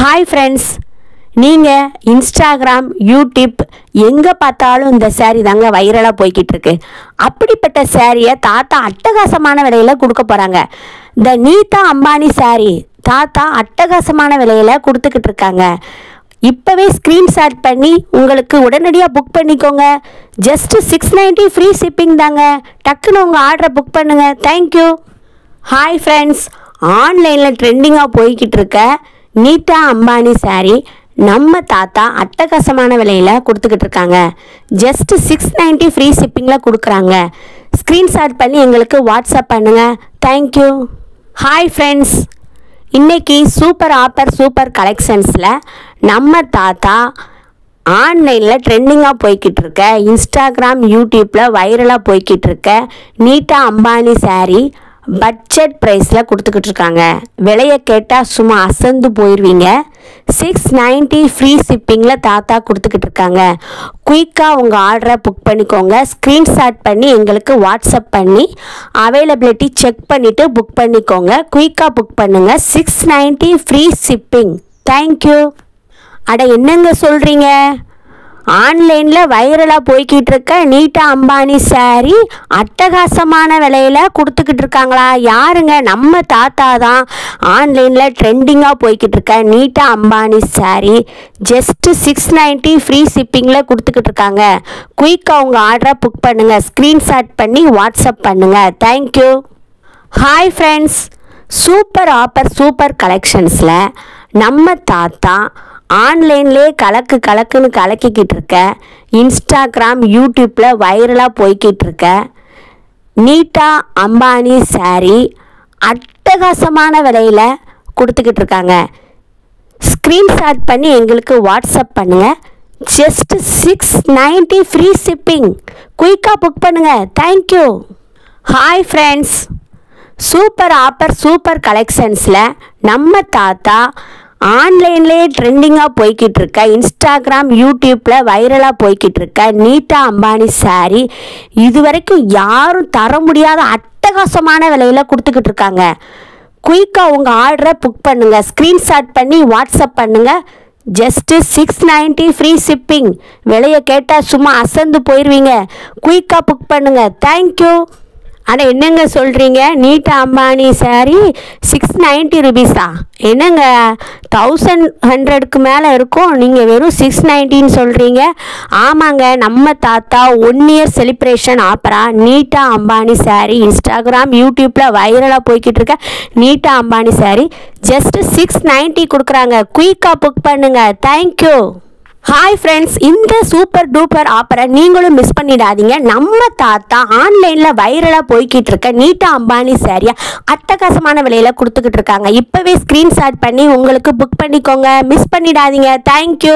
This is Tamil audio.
ஹாய் ஃப்ரெண்ட்ஸ், நீங்கள் இன்ஸ்டாகிராம், யூடியூப் எங்கே பார்த்தாலும் இந்த saree தாங்க வைரலாக போய்கிட்டு இருக்கு. அப்படிப்பட்ட சாரியை தாத்தா அட்டகாசமான விலையில் கொடுக்க போகிறாங்க. இந்த நீதா அம்பானி saree தாத்தா அட்டகாசமான விலையில் கொடுத்துக்கிட்டு இருக்காங்க. இப்போவே ஸ்க்ரீன்ஷாட் பண்ணி உங்களுக்கு உடனடியாக புக் பண்ணிக்கோங்க. ஜஸ்ட் 690 ஃப்ரீ ஷிப்பிங் தாங்க. டக்குன்னு உங்கள் ஆர்டரை புக் பண்ணுங்கள். தேங்க்யூ. ஹாய் ஃப்ரெண்ட்ஸ், ஆன்லைனில் ட்ரெண்டிங்காக போய்கிட்டு இருக்க நீதா அம்பானி saree நம்ம தாத்தா அட்டகாசமான விலையில் கொடுத்துக்கிட்டு இருக்காங்க. ஜஸ்ட் 690 ஃப்ரீ ஷிப்பிங்கில் கொடுக்குறாங்க. ஸ்க்ரீன்ஷாட் பண்ணி எங்களுக்கு வாட்ஸ்அப் பண்ணுங்கள். தேங்க்யூ. ஹாய் ஃப்ரெண்ட்ஸ், இன்றைக்கி சூப்பர் ஆஃபர் சூப்பர் கலெக்ஷன்ஸில் நம்ம தாத்தா ஆன்லைனில் ட்ரெண்டிங்காக போய்கிட்டு இருக்க இன்ஸ்டாகிராம், யூடியூப்பில் வைரலாக போய்கிட்டு இருக்க நீதா அம்பானி saree பட்ஜெட் ப்ரைஸில் கொடுத்துக்கிட்டு இருக்காங்க. விலையை கேட்டால் சும்மா அசந்து போயிடுவீங்க. 690 ஃப்ரீ ஷிப்பிங்கில் தாத்தா கொடுத்துக்கிட்டு இருக்காங்க. குயிக்காக உங்கள் ஆர்டரை புக் பண்ணிக்கோங்க. ஸ்க்ரீன்ஷாட் பண்ணி எங்களுக்கு வாட்ஸ்அப் பண்ணி அவைலபிலிட்டி செக் பண்ணிவிட்டு புக் பண்ணிக்கோங்க. குயிக்காக புக் பண்ணுங்கள். 690 ஃப்ரீ ஷிப்பிங். தேங்க்யூ. அட என்னங்க சொல்கிறீங்க? ஆன்லைனில் வைரலாக போய்கிட்டு இருக்க நீதா அம்பானி saree அட்டகாசமான விலையில் கொடுத்துக்கிட்டு இருக்காங்களா? யாருங்க? நம்ம தாத்தா தான். ஆன்லைனில் ட்ரெண்டிங்காக போய்கிட்டு இருக்க நீதா அம்பானி saree ஜஸ்ட்டு 690 ஃப்ரீ ஷிப்பிங்கில் கொடுத்துக்கிட்டு இருக்காங்க. குயிக்காக உங்கள் ஆர்டரை புக் பண்ணுங்கள். ஸ்க்ரீன்ஷாட் பண்ணி வாட்ஸ்அப் பண்ணுங்கள். Thank you. Hi friends, super offer super கலெக்ஷன்ஸில் நம்ம தாத்தா ஆன்லைன்லே கலக்குன்னு கலக்கிக்கிட்டு இருக்க இன்ஸ்டாகிராம், யூடியூப்பில் வைரலாக போய்கிட்டு இருக்க நீதா அம்பானி saree அட்டகாசமான விலையில் கொடுத்துக்கிட்டு இருக்காங்க. ஸ்க்ரீன்ஷாட் பண்ணி எங்களுக்கு வாட்ஸ்அப் பண்ணுங்கள். Just 690 free shipping. குயிக்காக புக் பண்ணுங்கள். Thank you. Hi friends, super offer super கலெக்ஷன்ஸில் நம்ம தாத்தா ஆன்லைன்லேயே ட்ரெண்டிங்காக போய்கிட்டு இருக்க இன்ஸ்டாகிராம், யூடியூப்பில் வைரலாக போய்கிட்டு இருக்க நீதா அம்பானி saree இது வரைக்கும் யாரும் தர முடியாத அட்டகாசமான விலையில் கொடுத்துக்கிட்டு இருக்காங்க. குயிக்காக உங்கள் ஆர்டரை புக் பண்ணுங்கள். ஸ்க்ரீன்ஷாட் பண்ணி வாட்ஸ்அப் பண்ணுங்கள். Just 690 free shipping. விலையை கேட்டால் சும்மா அசந்து போயிடுவீங்க. குயிக்காக புக் பண்ணுங்கள். தேங்க்யூ. ஆனால் என்னங்க சொல்கிறீங்க? நீதா அம்பானி saree 690 ருபீஸா? என்னங்க 1100க்கு மேலே இருக்கும், நீங்கள் வெறும் 690ன்னு சொல்கிறீங்க? ஆமாங்க, நம்ம தாத்தா 1 இயர் செலிப்ரேஷன் ஆஃபராக நீதா அம்பானி saree இன்ஸ்டாகிராம், யூடியூப்பில் வைரலாக போய்கிட்டு இருக்க நீதா அம்பானி saree ஜஸ்ட்டு 690 கொடுக்குறாங்க. குயிக்காக புக் பண்ணுங்கள். தேங்க்யூ. ஹாய் ஃப்ரெண்ட்ஸ், இந்த சூப்பர் டூப்பர் ஆஃபரை நீங்களும் மிஸ் பண்ணிடாதீங்க. நம்ம தாத்தா ஆன்லைனில் வைரலாக போய்கிட்டு இருக்க நீதா அம்பானி saree அட்டகாசமான விலையில் கொடுத்துக்கிட்டு இருக்காங்க. இப்போவே ஸ்க்ரீன்ஷாட் பண்ணி உங்களுக்கு புக் பண்ணிக்கோங்க. மிஸ் பண்ணிடாதீங்க. தேங்க்யூ.